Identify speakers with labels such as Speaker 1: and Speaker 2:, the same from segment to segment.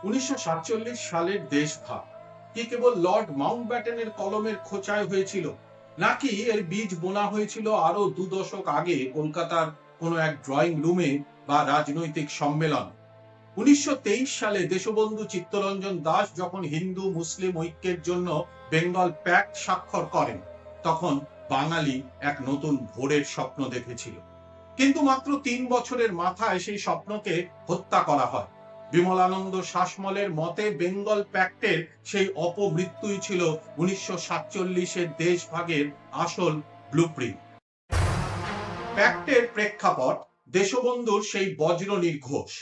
Speaker 1: 1947 সালের দেশভাগ কি কেবল লর্ড মাউন্টব্যাটেনের কলমের খোঁচায় হয়েছিল, নাকি এর বীজ বোনা হয়েছিল আরো 2 দশক আগে কলকাতার কোনো এক ড্রয়িং রুমে বা রাজনৈতিক সম্মেলন? 1923 সালে দেশবন্ধু চিত্তরঞ্জন দাস যখন হিন্দু মুসলিম ঐক্যের জন্য বেঙ্গল প্যাক্ট স্বাক্ষর করেন, তখন বাঙালি এক নতুন ভোরের স্বপ্ন দেখেছিল। কিন্তু মাত্র 3 বছরের মাথায় সেই স্বপ্নকে হত্যা করা হয়। বিমলানন্দ শাসমলের মতে বেঙ্গল প্যাক্টের সেই অপমৃত্যুই ছিল 1947-এর দেশভাগের আসল ব্লুপ্রিন্ট। প্যাক্টের প্রেক্ষাপট দেশবন্ধুর সেই বজ্র নির্ঘোষ।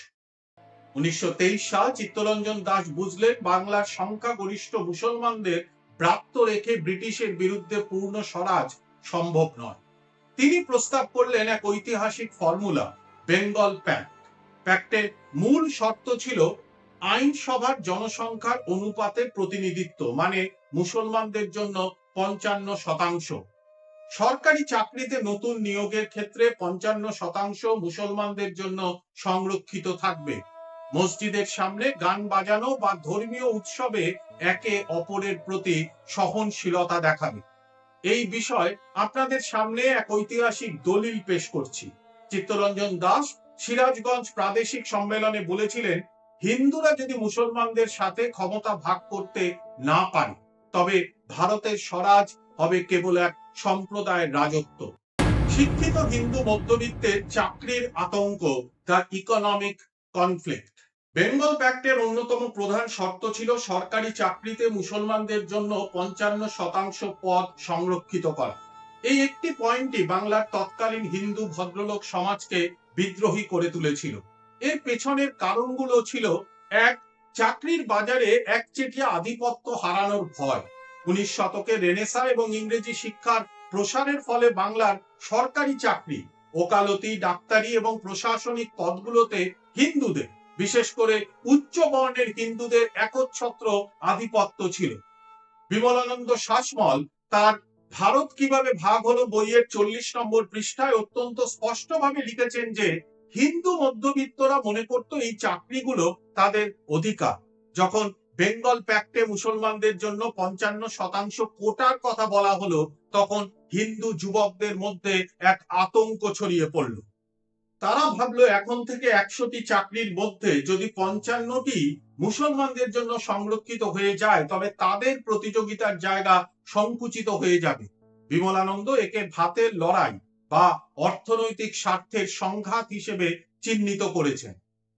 Speaker 1: 1923 সাল চিত্তরঞ্জন দাস বুঝলেন বাংলার সংখ্যাগরিষ্ঠ মুসলমানদের ব্রাত্য রেখে ব্রিটিশের বিরুদ্ধে পূর্ণ স্বরাজ সম্ভব নয়। তিনি প্রস্তাব করলেন এক ঐতিহাসিক ফর্মুলা, বেঙ্গল প্যাক্ট। প্যাক্টের মূল শর্ত ছিল আইনসভার জনসংখ্যার অনুপাতে প্রতিনিধিত্ব, মানে মুসলমানদের জন্য 55%। সরকারি চাকরিতে নতুন নিয়োগের ক্ষেত্রে 55% মুসলমানদের জন্য সংরক্ষিত থাকবে। মসজিদের সামনে গান বাজানো বা ধর্মীয় উৎসবে একে অপরের প্রতি সহনশীলতা দেখাবে। এই বিষয় আপনাদের সামনে এক ঐতিহাসিক দলিল পেশ করছি। চিত্তরঞ্জন দাস সিরাজগঞ্জ প্রাদেশিক সম্মেলনে বলেছিলেন, হিন্দুরা যদি মুসলমানদের সাথে ক্ষমতা ভাগ করতে না পারে, তবে ভারতের স্বরাজ হবে কেবল এক সম্প্রদায়ের রাজত্ব। শিক্ষিত হিন্দু মধ্যবিত্তের চাকরির আতঙ্ক, দ্য ইকোনমিক কনফ্লিক্ট। বেঙ্গল প্যাক্টের অন্যতম প্রধান শর্ত ছিল সরকারি চাকরিতে মুসলমানদের জন্য 55% পদ সংরক্ষিত করা। এই একটি পয়েন্টই বাংলার তৎকালীন হিন্দু ভদ্রলোক সমাজকে বিদ্রোহী করে তুলেছিল। এর পেছনের কারণগুলো ছিল: এক, চাকরির বাজারে একচেটিয়া আধিপত্য হারানোর ভয়। 19 শতকে রেনেসা এবং ইংরেজি শিক্ষার প্রসারের ফলে বাংলার সরকারি চাকরি, ওকালতি, ডাক্তারি এবং প্রশাসনিক পদগুলোতে হিন্দুদের, বিশেষ করে উচ্চ বর্ণের হিন্দুদের একচ্ছত্র আধিপত্য ছিল। বিমলানন্দ শাসমল তার ভারত কিভাবে ভাগ হলো বইয়ের 40 নম্বর পৃষ্ঠায় অত্যন্ত স্পষ্টভাবে লিখেছেন যে হিন্দু মধ্যবিত্তরা মনে করত এই চাকরিগুলো তাদের অধিকার। যখন বেঙ্গল প্যাক্টে মুসলমানদের জন্য 55% কোটার কথা বলা হলো, তখন হিন্দু যুবকদের মধ্যে এক আতঙ্ক ছড়িয়ে পড়ল। তারা ভাবলো এখন থেকে 100টি চাকরির মধ্যে যদি 55টি মুসলমানদের জন্য সংরক্ষিত হয়ে যায়, তবে তাদের প্রতিযোগিতার জায়গা সংকুচিত হয়ে যাবে। বিমলানন্দ একে ভাতের লড়াই বা অর্থনৈতিক স্বার্থের সংঘাত হিসেবে চিহ্নিত করেছেন।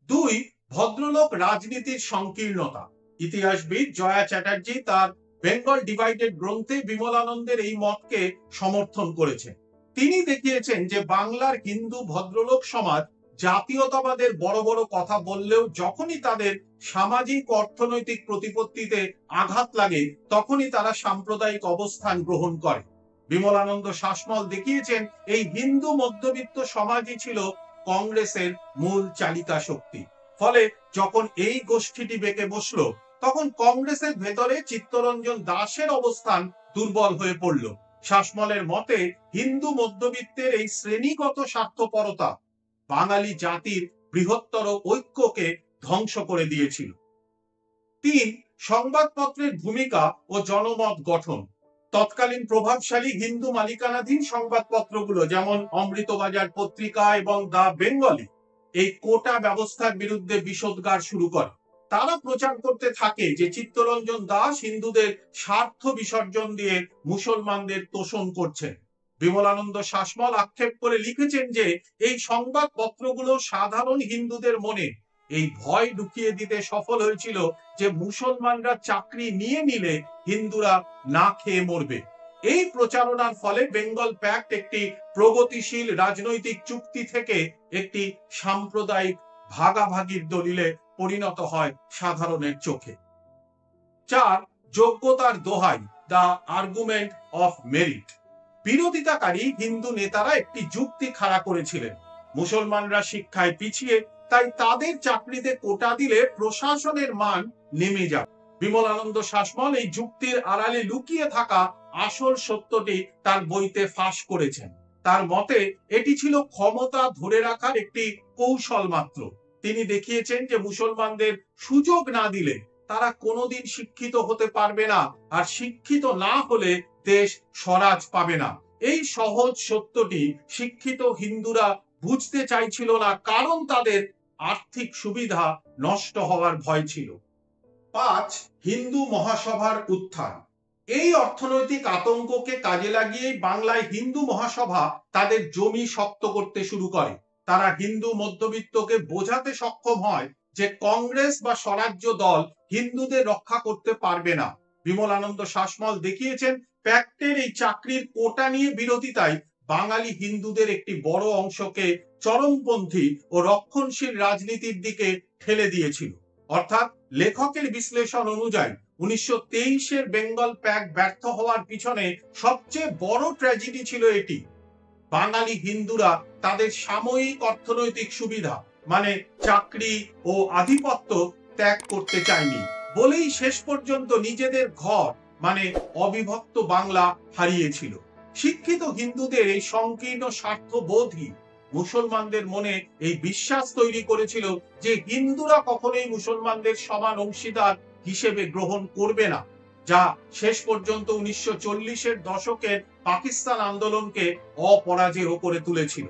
Speaker 1: দুই, ভদ্রলোক রাজনীতির সংকীর্ণতা। ইতিহাসবিদ জয়া চ্যাটার্জি তার বেঙ্গল ডিভাইডেড গ্রন্থে বিমলানন্দের এই মতকে সমর্থন করেছেন। তিনি দেখিয়েছেন যে বাংলার হিন্দু ভদ্রলোক সমাজ জাতীয়তাবাদের বড় বড় কথা বললেও যখনই তাদের সামাজিক অর্থনৈতিক প্রতিপত্তিতে আঘাত লাগে, তখনই তারা সাম্প্রদায়িক অবস্থান গ্রহণ করে। বিমলানন্দ শাসমল দেখিয়েছেন এই হিন্দু মধ্যবিত্ত সমাজই ছিল কংগ্রেসের মূল চালিকা শক্তি। ফলে যখন এই গোষ্ঠীটি বেঁকে বসলো, তখন কংগ্রেসের ভেতরে চিত্তরঞ্জন দাসের অবস্থান দুর্বল হয়ে পড়ল। শাসমলের মতে হিন্দু মধ্যবিত্তের এই শ্রেণীগত স্বার্থপরতা বাঙালি জাতির বৃহত্তর ঐক্যকে ধ্বংস করে দিয়েছিল। তিন, সংবাদপত্রের ভূমিকা ও জনমত গঠন। তৎকালীন প্রভাবশালী হিন্দু মালিকানাধীন সংবাদপত্রগুলো যেমন অমৃতবাজার পত্রিকা এবং দা বেঙ্গলি এই কোটা ব্যবস্থার বিরুদ্ধে বিষোদ্গার শুরু করে। তারা প্রচার করতে থাকে যে চিত্তরঞ্জন দাস হিন্দুদের স্বার্থ বিসর্জন দিয়ে মুসলমানদের তোষণ করছেন। বিমলানন্দ শাসমল আক্ষেপ করে লিখেছেন যে এই সংবাদপত্রগুলো সাধারণ হিন্দুদের মনে এই ভয় ঢুকিয়ে দিতে সফল হয়েছিল যে মুসলমানরা চাকরি নিয়ে নিলে হিন্দুরা না খেয়ে মরবে। এই প্রচারণার ফলে বেঙ্গল প্যাক্ট একটি প্রগতিশীল রাজনৈতিক চুক্তি থেকে একটি সাম্প্রদায়িক ভাগাভাগির দলিলে পরিণত হয় সাধারণের চোখে। চার, যোগ্যতার দোহাই, দা আর্গুমেন্ট অফ মেরিট। বিরোধিতাকারী হিন্দু নেতারা একটি যুক্তি খাড়া করেছিলেন, মুসলমানরা শিক্ষায় পিছিয়ে, তাই তাদের চাকরিতে কোটা দিলে প্রশাসনের মান নেমে যাবে। বিমলানন্দ শাসমল এই যুক্তির আড়ালে লুকিয়ে থাকা আসল সত্যটি তার বইতে ফাঁস করেছেন। তার মতে এটি ছিল ক্ষমতা ধরে রাখার একটি কৌশল মাত্র। তিনি দেখিয়েছেন যে মুসলমানদের সুযোগ না দিলে তারা কোনোদিন শিক্ষিত হতে পারবে না, আর শিক্ষিত না হলে দেশ স্বরাজ পাবে না। এই সহজ সত্যটি শিক্ষিত হিন্দুরা বুঝতে চাইছিল না, কারণ তাদের আর্থিক সুবিধা নষ্ট হওয়ার ভয় ছিল। 5. হিন্দু মহাসভার উত্থান। এই অর্থনৈতিক আতঙ্ককে কাজে লাগিয়ে বাংলায় হিন্দু মহাসভা তাদের জমি শক্ত করতে শুরু করে। তারা হিন্দু মধ্যবিত্তকে বোঝাতে সক্ষম হয় যে কংগ্রেস বা স্বরাজ্য দল হিন্দুদের রক্ষা করতে পারবে না। বিমলানন্দ শাসমল দেখিয়েছেন প্যাক্টের এই চাকরির কোটা নিয়ে বিরোধিতায় বাঙালি হিন্দুদের একটি বড় অংশকে চরমপন্থী ও রক্ষণশীল রাজনীতির দিকে ঠেলে দিয়েছিল। অর্থাৎ লেখকের বিশ্লেষণ অনুযায়ী 1923-এর বেঙ্গল প্যাক্ট ব্যর্থ হওয়ার পিছনে সবচেয়ে বড় ট্র্যাজেডি ছিল এটি। বাঙালি হিন্দুরা তাদের সাময়িক অর্থনৈতিক সুবিধা মানে চাকরি ও আধিপত্য ত্যাগ করতে চায়নি বলেই শেষ পর্যন্ত নিজেদের ঘর মানে অবিভক্ত বাংলা হারিয়েছিল। শিক্ষিত হিন্দুদের এই সংকীর্ণ স্বার্থবোধই মুসলমানদের মনে এই বিশ্বাস তৈরি করেছিল যে হিন্দুরা কখনোই মুসলমানদের সমান অংশীদার হিসেবে গ্রহণ করবে না, যা শেষ পর্যন্ত 1940-এর দশকের পাকিস্তান আন্দোলনকে অপরাজেয় করে তুলেছিল।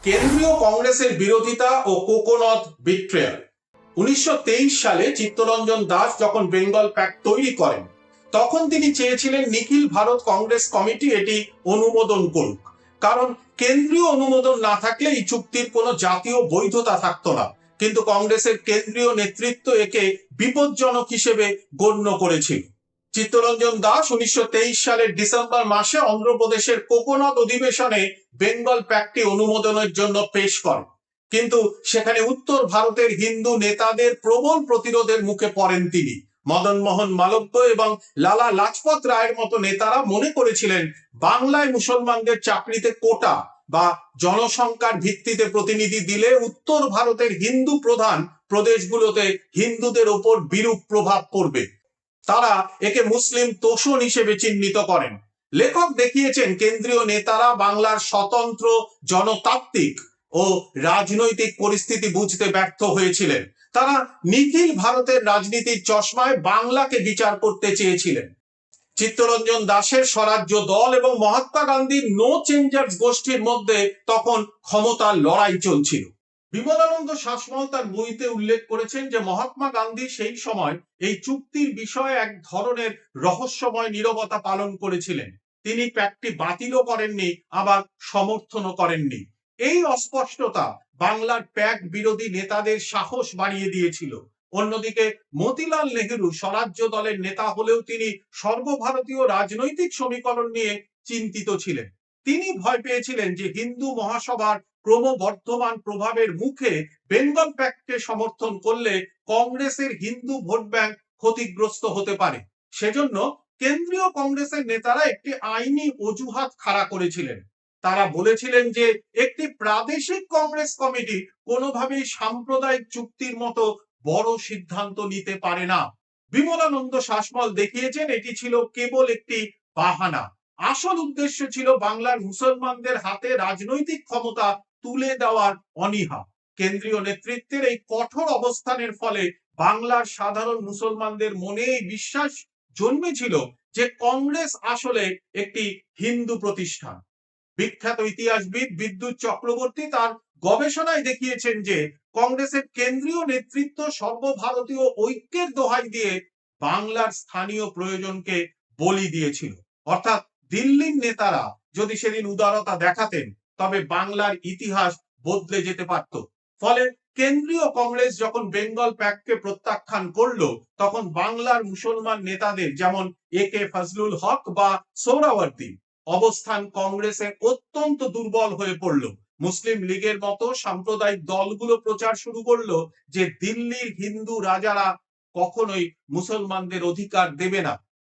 Speaker 1: কেন্দ্রীয় কংগ্রেসের বিরোধিতা ও কোকোনদ বিট্রেয়াল। 1923 সালে চিত্তরঞ্জন দাস যখন বেঙ্গল প্যাক্ট তৈরি করেন, তখন তিনি চেয়েছিলেন নিখিল ভারত কংগ্রেস কমিটি এটি অনুমোদন করুক, কারণ কেন্দ্রীয় অনুমোদন না থাকলে এই চুক্তির কোনো জাতীয় বৈধতা থাকতো না। কিন্তু কংগ্রেসের কেন্দ্রীয় নেতৃত্ব একে বিপজ্জনক হিসেবে গণ্য করেছিল। চিত্তরঞ্জন দাস 1923 সালের ডিসেম্বর মাসে অন্ধ্রপ্রদেশের কোকোনদ অধিবেশনে বেঙ্গল প্যাক্টটি অনুমোদনের জন্য পেশ করেন, কিন্তু সেখানে উত্তর ভারতের হিন্দু নেতাদের প্রবল প্রতিরোধের মুখে পড়েন তিনি। মদন মোহন মালব্য এবং লালা লাজপত রায়ের মতো নেতারা মনে করেছিলেন বাংলায় মুসলমানদের চাকরিতে কোটা বা জনসংখ্যার ভিত্তিতে প্রতিনিধি দিলে উত্তর ভারতের হিন্দু প্রধান প্রদেশগুলোতে হিন্দুদের ওপর বিরূপ প্রভাব পড়বে। তারা একে মুসলিম তোষণ হিসেবে চিহ্নিত করেন। লেখক দেখিয়েছেন কেন্দ্রীয় নেতারা বাংলার স্বতন্ত্র জনতাত্ত্বিক ও রাজনৈতিক পরিস্থিতি বুঝতে ব্যর্থ হয়েছিলেন। তারা নিখিল ভারতের রাজনীতির চশমায় বাংলাকে বিচার করতে চেয়েছিলেন। চিত্তরঞ্জন দাসের স্বরাজ্য দল এবং মহাত্মা গান্ধীর নো চেঞ্জার্স গোষ্ঠীর মধ্যে তখন ক্ষমতার লড়াই চলছিল। বিমলানন্দ শাসমল তার বইতে উল্লেখ করেছেন যে মহাত্মা গান্ধী সেই সময় এই চুক্তির বিষয়ে এক ধরনের রহস্যময় নীরবতা পালন করেছিলেন। তিনি প্যাক্টটি বাতিলও করেননি, আবার সমর্থনও করেননি। এই অস্পষ্টতা বাংলার প্যাক্ট বিরোধী নেতাদের সাহস বাড়িয়ে দিয়েছিল। অন্যদিকে মতিলাল নেহেরু স্বরাজ্য দলের নেতা হলেও তিনি সর্বভারতীয় রাজনৈতিক সমীকরণ নিয়ে চিন্তিত ছিলেন। তিনি ভয় পেয়েছিলেন যে হিন্দু মহাসভার ক্রমবর্ধমান প্রভাবের মুখে বেঙ্গল প্যাক্টকে সমর্থন করলে কংগ্রেসের হিন্দু ভোট ব্যাংক ক্ষতিগ্রস্ত হতে পারে। সেজন্য কেন্দ্রীয় কংগ্রেসের নেতারা একটি আইনি অজুহাত খাড়া করেছিলেন। তারা বলেছিলেন যে একটি প্রাদেশিক কংগ্রেস কমিটি কোনোভাবেই সাম্প্রদায়িক চুক্তির মতো বড় সিদ্ধান্ত নিতে পারে না। বিমলানন্দ শাসমল দেখিয়েছেন এটি ছিল কেবল একটি বাহানা। আসল উদ্দেশ্য ছিল বাংলার মুসলমানদের হাতে রাজনৈতিক ক্ষমতা তুলে দেওয়ার অনীহা। কেন্দ্রীয় নেতৃত্বের এই কঠোর অবস্থানের ফলে বাংলার সাধারণ মুসলমানদের মনে এই বিশ্বাস জন্মেছিল যে কংগ্রেস আসলে একটি হিন্দু প্রতিষ্ঠান। বিখ্যাত ইতিহাসবিদ বিদ্যুৎ চক্রবর্তী তার গবেষণায় দেখিয়েছেন যে কংগ্রেসের কেন্দ্রীয় নেতৃত্ব সর্বভারতীয় ঐক্যের দোহাই দিয়ে বাংলার স্থানীয় প্রয়োজনকে বলি দিয়েছিল। অর্থাৎ দিল্লির নেতারা যদি সেদিন উদারতা দেখাতেন তবে বাংলার ইতিহাস বদলে যেতে পারত। ফলে কেন্দ্রীয় কংগ্রেস যখন বেঙ্গল প্যাক্টকে প্রত্যাখ্যান করলো, তখন বাংলার মুসলমান নেতাদের যেমন একে ফজলুল হক বা সোহরাওয়ার্দী অবস্থান কংগ্রেসের অত্যন্ত দুর্বল হয়ে পড়ল। মুসলিম লীগের মতো সাম্প্রদায়িক দলগুলো প্রচার শুরু করলো যে দিল্লির হিন্দু রাজারা কখনোই মুসলমানদের অধিকার দেবে না।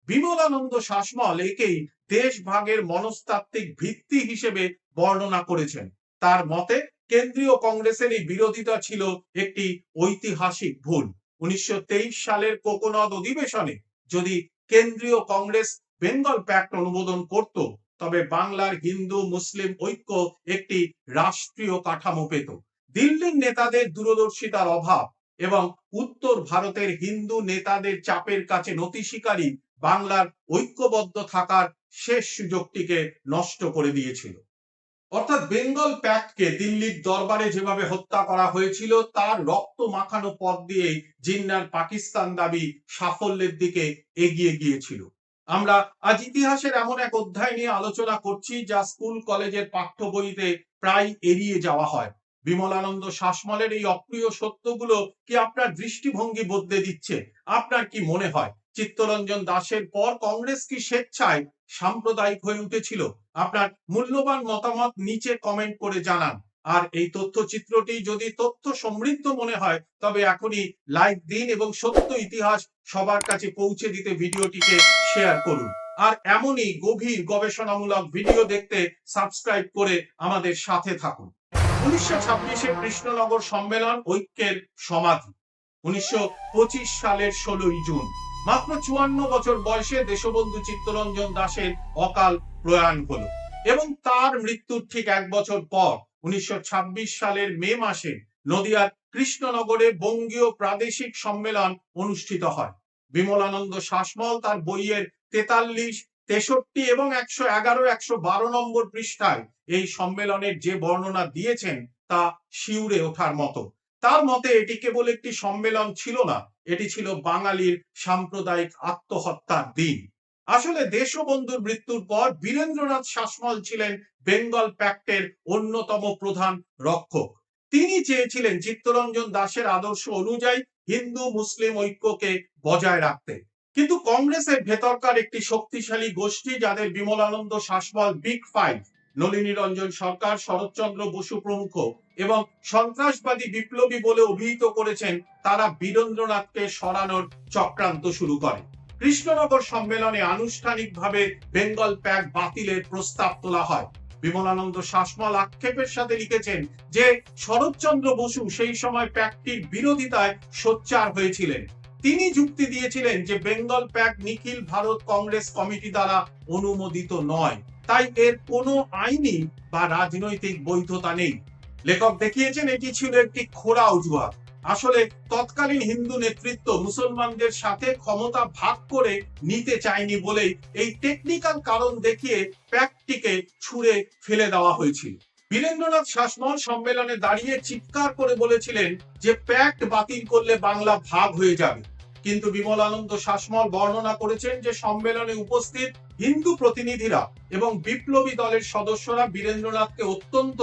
Speaker 1: বিমলানন্দ শাসমল একেই দেশ ভাগের মনস্তাত্ত্বিক ভিত্তি হিসেবে বর্ণনা করেছেন। তার মতে কেন্দ্রীয় কংগ্রেসের এই বিরোধিতা ছিল একটি ঐতিহাসিক ভুল। 1923 সালের কোকোনদ অধিবেশনে যদি কেন্দ্রীয় কংগ্রেস বেঙ্গল প্যাক্ট অনুমোদন করত, তবে বাংলার হিন্দু মুসলিম ঐক্য একটি রাষ্ট্রীয় কাঠামো পেত। দিল্লির নেতাদের দূরদর্শিতার অভাব এবং উত্তর ভারতের হিন্দু নেতাদের চাপের কাছে নতি স্বীকারী বাংলার ঐক্যবদ্ধ থাকার শেষ সুযোগটিকে নষ্ট করে দিয়েছিল। অর্থাৎ বেঙ্গল প্যাক্টকে দিল্লির দরবারে যেভাবে হত্যা করা হয়েছিল তার রক্ত মাখানো পথ দিয়ে জিন্নার পাকিস্তান দাবি সাফল্যের দিকে এগিয়ে গিয়েছিল। আমরা আজ ইতিহাসের এমন এক অধ্যায় নিয়ে আলোচনা করছি যা স্কুল কলেজের পাঠ্য বইতে প্রায় এড়িয়ে যাওয়া হয়। বিমলানন্দ শাসমলের এই অপ্রিয় সত্যগুলো কি আপনার দৃষ্টিভঙ্গি বদলে দিচ্ছে? আপনার কি মনে হয় চিত্তরঞ্জন দাসের পর কংগ্রেস কি স্বেচ্ছায় সাম্প্রদায়িক হয়ে উঠেছিল? আপনার মূল্যবান মতামত নিচে কমেন্ট করে জানান। আর এই তথ্যচিত্রটি যদি তথ্য সমৃদ্ধ মনে হয় তবে এখনই লাইক দিন এবং সত্য ইতিহাস সবার কাছে পৌঁছে দিতে ভিডিওটিকে শেয়ার করুন। আর এমনই গভীর গবেষণামূলক ভিডিও দেখতে সাবস্ক্রাইব করে আমাদের সাথে থাকুন। 1926 কৃষ্ণনগর সম্মেলন ঐক্যের সমাধি। 1925 সালের 16 জুন মাত্র 54 বছর বয়সে দেশবন্ধু চিত্তরঞ্জন দাসের অকাল প্রয়াণ হলো এবং তার মৃত্যুর ঠিক এক বছর পর 1926 সালের মে মাসে নদিয়ার কৃষ্ণনগরে বঙ্গীয় প্রাদেশিক সম্মেলন অনুষ্ঠিত হয়। বিমলানন্দ শাসমল তার বইয়ের 43, 63 এবং 111, 112 নম্বর পৃষ্ঠায় এই সম্মেলনের যে বর্ণনা দিয়েছেন তা শিউরে ওঠার মতো। তার মতে এটি কেবল একটি সম্মেলন ছিল না, এটি ছিল বাঙালির সাম্প্রদায়িক আত্মহত্যার দিন। আসলে দেশবন্ধুর মৃত্যুর পর বীরেন্দ্রনাথ শাসমল ছিলেন বেঙ্গল প্যাক্টের অন্যতম প্রধান রক্ষক। তিনি চেয়েছিলেন চিত্তরঞ্জন দাসের আদর্শ অনুযায়ী হিন্দু মুসলিম ঐক্যকে বজায় রাখতে। কিন্তু কংগ্রেসের ভেতরকার একটি শক্তিশালী গোষ্ঠী, যাদের বিমলানন্দ শাসমল বিগ ফাইভ, নলিনী রঞ্জন সরকার, শরৎচন্দ্র বসু প্রমুখ এবং সন্ত্রাসবাদী বিপ্লবী বলে অভিহিত করেছেন, তারা বীরেন্দ্রনাথকে সরানোর চক্রান্ত শুরু করে। কৃষ্ণনগর সম্মেলনে আনুষ্ঠানিকভাবে বেঙ্গল প্যাক্ট বাতিলের প্রস্তাব তোলা হয়। বিমলানন্দ শাসমল আক্ষেপের সাথে লিখেছেন যে শরৎচন্দ্র বসু সেই সময় প্যাক্টটির বিরোধিতায় সোচ্চার হয়েছিলেন। তিনি যুক্তি দিয়েছিলেন যে বেঙ্গল প্যাক্ট নিখিল ভারত কংগ্রেস কমিটি দ্বারা অনুমোদিত নয়, তাই এর কোনো আইনি বা রাজনৈতিক বৈধতা নেই। লেখক দেখিয়েছেন এটি ছিল একটি খোঁড়া অজুহাত। আসলে তৎকালীন হিন্দু নেতৃত্ব মুসলমানদের সাথে ক্ষমতা ভাগ করে নিতে চায়নি বলেই এই টেকনিক্যাল কারণ দেখিয়ে প্যাক্টটিকে ছুঁড়ে ফেলে দেওয়া হয়েছিল। বীরেন্দ্রনাথ শাসমল সম্মেলনে দাঁড়িয়ে চিৎকার করে বলেছিলেন যে প্যাক্ট বাতিল করলে বাংলা ভাগ হয়ে যাবে। কিন্তু বিমলানন্দ শাসমল বর্ণনা করেছেন যে সম্মেলনে উপস্থিত হিন্দু প্রতিনিধিরা এবং বিপ্লবী দলের সদস্যরা বীরেন্দ্রনাথকে অত্যন্ত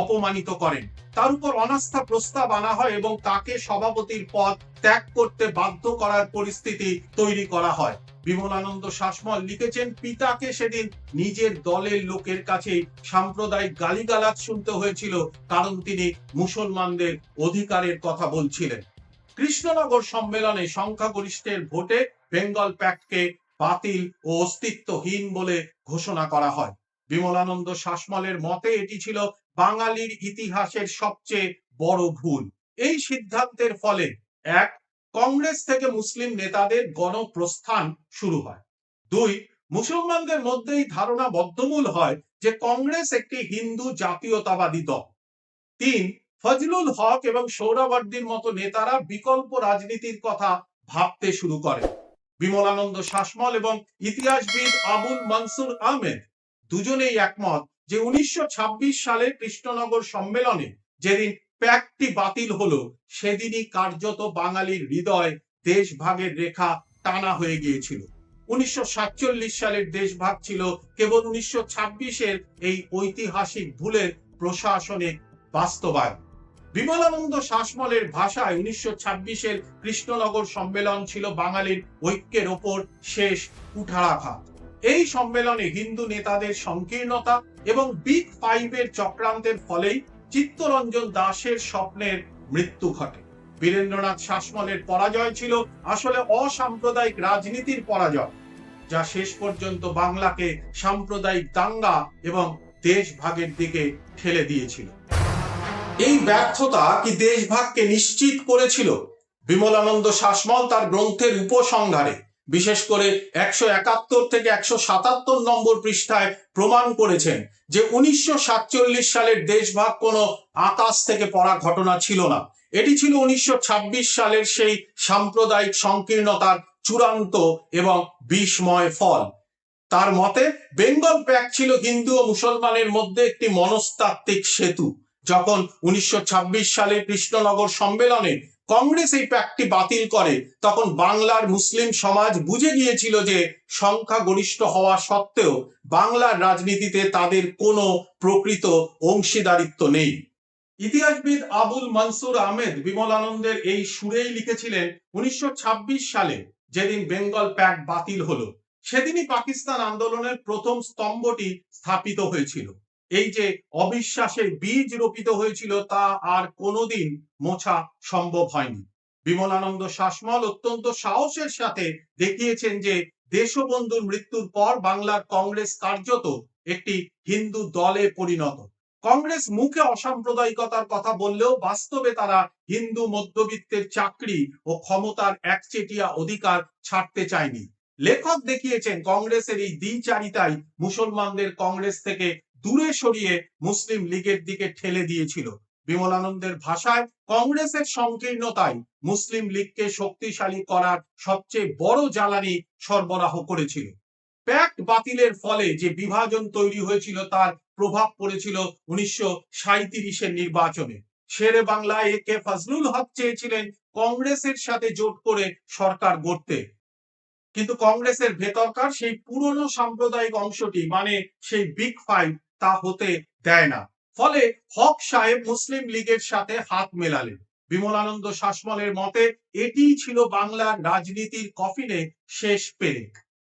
Speaker 1: অপমানিত করেন। তার উপর অনাস্থা প্রস্তাব আনা হয় এবং তাকে সভাপতির পদ ত্যাগ করতে বাধ্য করার পরিস্থিতি তৈরি করা হয়। বিমলানন্দ শাসমল লিখেছেন, পিতাকে সেদিন নিজের দলের লোকের কাছে সাম্প্রদায়িক গালিগালাজ শুনতে হয়েছিল, কারণ তিনি মুসলমানদের অধিকারের কথা বলছিলেন। কৃষ্ণনগর সম্মেলনে সংখ্যাগরিষ্ঠের ভোটে বেঙ্গল প্যাক্টকে বাতিল ও অস্তিত্বহীন বলে ঘোষণা করা হয়। বিমলানন্দ শাসমলের মতে এটি ছিল বাঙালির ইতিহাসের সবচেয়ে বড় ভুল। এই সিদ্ধান্তের ফলে এক, কংগ্রেস থেকে মুসলিম নেতাদের গণপ্রস্থান শুরু হয়। দুই, মুসলমানদের মধ্যে এই ধারণা বদ্ধমূল হয় যে কংগ্রেস একটি হিন্দু জাতীয়তাবাদী দল। তিন, ফজলুল হক এবং সোহরাওয়ার্দীর মতো নেতারা বিকল্প রাজনীতির কথা ভাবতে শুরু করেন। বিমলানন্দ শাসমল এবং ইতিহাসবিদ আবুল মনসুর আহমেদ দুজনেই একমত যে 1926 সালে কৃষ্ণনগর সম্মেলনে যেদিন প্যাক্টটি বাতিল হলো, সেদিনই কার্যত বাঙালির হৃদয় দেশভাগের রেখা টানা হয়ে গিয়েছিল। 1947 সালের দেশভাগ ছিল কেবল 1926-এর এই ঐতিহাসিক ভুলের প্রশাসনিক বাস্তবায়ন। বিমলানন্দ শাসমলের ভাষায় 1926-এর কৃষ্ণনগর সম্মেলন ছিল বাঙালির ঐক্যের ওপর শেষ কুঠারাঘাত। এই সম্মেলনে হিন্দু নেতাদের সংকীর্ণতা এবং বিগ ফাইভের চক্রান্তের ফলেই চিত্তরঞ্জন দাসের স্বপ্নের মৃত্যু ঘটে। বীরেন্দ্রনাথ শাসমলের পরাজয় ছিল আসলে অসাম্প্রদায়িক রাজনীতির পরাজয়, যা শেষ পর্যন্ত বাংলাকে সাম্প্রদায়িক দাঙ্গা এবং দেশভাগের দিকে ঠেলে দিয়েছিল। এই ব্যর্থতা কি দেশভাগকে নিশ্চিত করেছিল? বিমলানন্দ শাসমল তার গ্রন্থের উপসংহারে বিশেষ করে 171 থেকে 177 নম্বর পৃষ্ঠায় প্রমাণ করেছেন যে 1947 সালের দেশভাগ কোনো আকাশ থেকে পড়া ঘটনা ছিল না। এটি ছিল 1926 সালের সেই সাম্প্রদায়িক সংকীর্ণতার চূড়ান্ত এবং বিষময় ফল। তার মতে বেঙ্গল প্যাক্ট ছিল হিন্দু ও মুসলমানের মধ্যে একটি মনস্তাত্ত্বিক সেতু। যখন 1926 সালে কৃষ্ণনগর সম্মেলনে কংগ্রেস এই প্যাক্টটি বাতিল করে, তখন বাংলার মুসলিম সমাজ বুঝে গিয়েছিল যে সংখ্যাগরিষ্ঠ হওয়া সত্ত্বেও বাংলার রাজনীতিতে তাদের কোনো প্রকৃত অংশীদারিত্ব নেই। ইতিহাসবিদ আবুল মনসুর আহমেদ বিমলানন্দের এই সুরেই লিখেছিলেন, 1926 সালে যেদিন বেঙ্গল প্যাক্ট বাতিল হলো, সেদিনই পাকিস্তান আন্দোলনের প্রথম স্তম্ভটি স্থাপিত হয়েছিল। এই যে অবিশ্বাসের বীজ রোপিত হয়েছিল তা আর কোনোদিন মোছা সম্ভব হয়নি। বিমলানন্দ শাসমল অত্যন্ত সাহসের সাথে দেখিয়েছেন যে দেশবন্ধুর মৃত্যুর পর বাংলার কংগ্রেস কার্যত একটি হিন্দু দলে পরিণত। কংগ্রেস মুখে অসাম্প্রদায়িকতার কথা বললেও বাস্তবে তারা হিন্দু মধ্যবিত্তের চাকরি ও ক্ষমতার একচেটিয়া অধিকার ছাড়তে চায়নি। লেখক দেখিয়েছেন কংগ্রেসের এই দ্বিচারিতাই মুসলমানদের কংগ্রেস থেকে দূরে সরিয়ে মুসলিম লীগের দিকে ঠেলে দিয়েছিল। বিমলানন্দের ভাষায় কংগ্রেসের সংকীর্ণতাই মুসলিম লীগকে শক্তিশালী করার সবচেয়ে বড় জ্বালানি সরবরাহ করেছিল। প্যাক্ট বাতিলের ফলে যে বিভাজন তৈরি হয়েছিল তার প্রভাব পড়েছিল 1937 নির্বাচনে। শেরে বাংলায় এ কে ফজলুল হক চেয়েছিলেন কংগ্রেসের সাথে জোট করে সরকার গড়তে, কিন্তু কংগ্রেসের ভেতরকার সেই পুরনো সাম্প্রদায়িক অংশটি মানে সেই বিগ ফাইভ তা হতে দেয় না। ফলে হক সাহেব মুসলিম লীগের সাথে হাত মেলালেন। বিমলানন্দ শাসমলের মতে এটিই ছিল বাংলার রাজনীতির কফিনে শেষ পেরেক।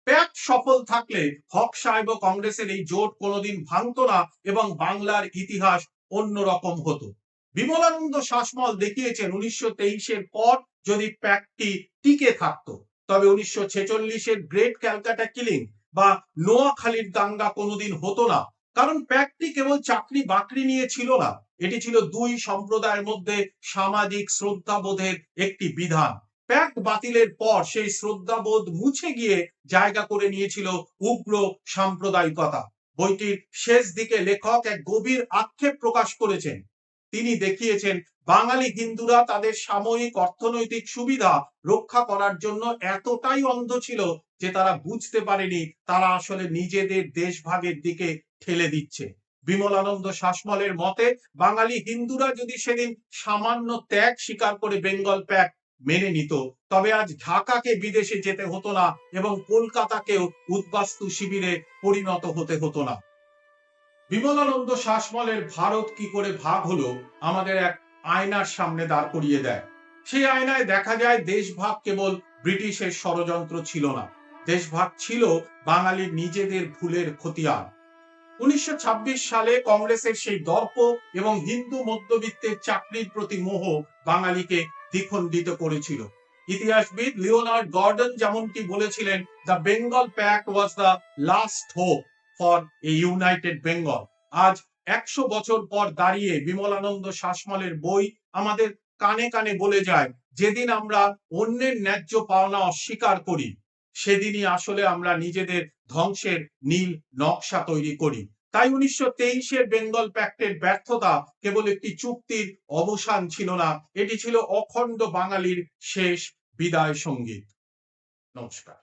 Speaker 1: প্যাক্ট সফল থাকলে হক সাহেব ও কংগ্রেসের এই জোট কোনোদিন ভাঙত না এবং বাংলার ইতিহাস অন্যরকম হতো। বিমলানন্দ শাসমল দেখিয়েছেন 1923 পর যদি প্যাক্টটি টিকে থাকতো, তবে 1946 গ্রেট ক্যালকাটা কিলিং বা নোয়াখালীর দাঙ্গা কোনোদিন হতো না। কারণ প্যাক্টটি কেবল চাকরি বাকরি নিয়ে ছিল না, এটি ছিল দুই সম্প্রদায়ের মধ্যে সামাজিক শ্রদ্ধাবোধের একটি বিধান। প্যাক্ট বাতিলের পর সেই শ্রদ্ধাবোধ মুছে গিয়ে জায়গা করে নিয়েছিল উগ্র সাম্প্রদায়িকতা। বইটির শেষ দিকে লেখক এক গভীর আক্ষেপ প্রকাশ করেছেন। তিনি দেখিয়েছেন বাঙালি হিন্দুরা তাদের সাময়িক অর্থনৈতিক সুবিধা রক্ষা করার জন্য এতটাই অন্ধ ছিল যে তারা বুঝতে পারেনি তারা আসলে নিজেদের দেশভাগের দিকে ঠেলে দিচ্ছে। বিমলানন্দ শাসমলের মতে বাঙালি হিন্দুরা যদি সেদিন সামান্য ত্যাগ স্বীকার করে বেঙ্গল প্যাক্ট মেনে নিত, তবে আজ ঢাকাকে বিদেশে যেতে হতো না এবং কলকাতাকেও উদ্বাস্তু শিবিরে পরিণত হতে হতো না। বিমলানন্দ শাসমলের ভারত কি করে ভাগ হলো আমাদের এক আয়নার সামনে দাঁড় করিয়ে দেয়। সেই আয়নায় দেখা যায় দেশভাগ কেবল ব্রিটিশের ষড়যন্ত্র ছিল না, দেশভাগ ছিল বাঙালির নিজেদের ভুলের খতিয়ান। 1926 সালে কংগ্রেসের সেই দর্প এবং হিন্দু মধ্যবিত্তের চাকরির প্রতি মোহ বাঙালিকে দ্বিখণ্ডিত করেছিল। ইতিহাসবিদ লিওনার্ড গর্ডন যেমনটি বলেছিলেন, the Bengal pact was the last hope for a united Bengal. আজ 100 বছর পর দাঁড়িয়ে বিমলানন্দ শাসমলের বই আমাদের কানে কানে বলে যায়, যেদিন আমরা অন্যের ন্যায্য পাওনা অস্বীকার করি, সেদিনই আসলে আমরা নিজেদের ধ্বংসের নীল নকশা তৈরি করি। তাই 1923 বেঙ্গল প্যাক্টের ব্যর্থতা কেবল একটি চুক্তির অবসান ছিল না, এটি ছিল অখণ্ড বাঙালির শেষ বিদায় সঙ্গীত। নমস্কার।